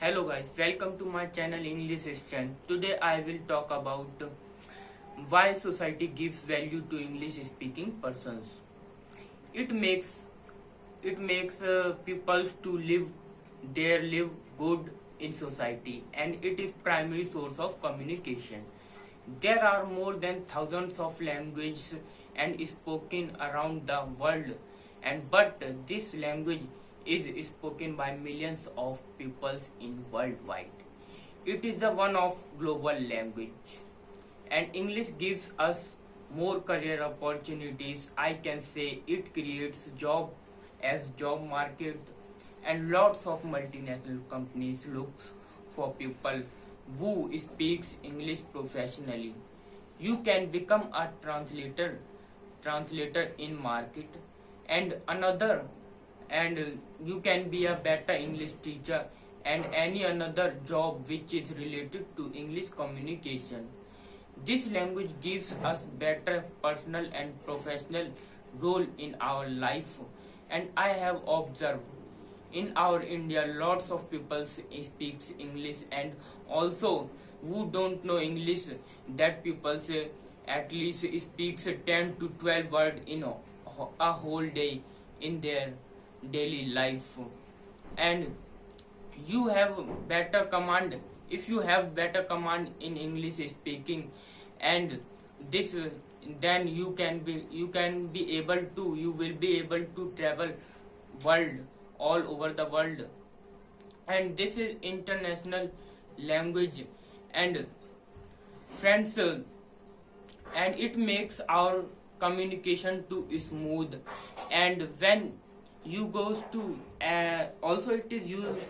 Hello guys, welcome to my channel English Strength. Today I will talk about why society gives value to English speaking persons. It makes people to live good in society, and it is primary source of communication. There are more than thousands of languages and spoken around the world, and but this language is spoken by millions of people in worldwide. It is the one of global language, and English gives us more career opportunities. I can say it creates job market, and lots of multinational companies looks for people who speaks English professionally. You can become a translator in market, and another and you can be a better English teacher and any another job which is related to English communication. This language gives us better personal and professional role in our life, and I have observed in our India lots of people speaks English, and also who don't know English, that people say at least speaks 10 to 12 words in a whole day in their daily life. And you have better command if you have better command in English speaking, and this then you will be able to travel world all over the world, and this is international language. And friends, and it makes our communication too smooth. And when you goes to also it is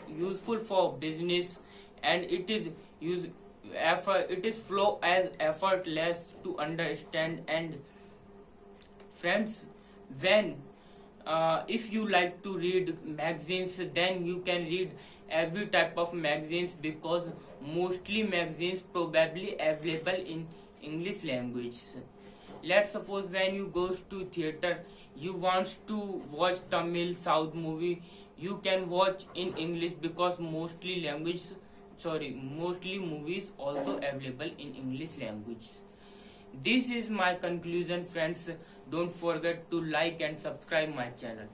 useful for business, and it is it is flow as effortless to understand. And friends, when if you like to read magazines, then you can read every type of magazines, because mostly magazines probably available in English language. Let's suppose when you goes to theater, you want to watch Tamil South movie, you can watch in English, because mostly movies also available in English language. This is my conclusion, friends. Don't forget to like and subscribe my channel.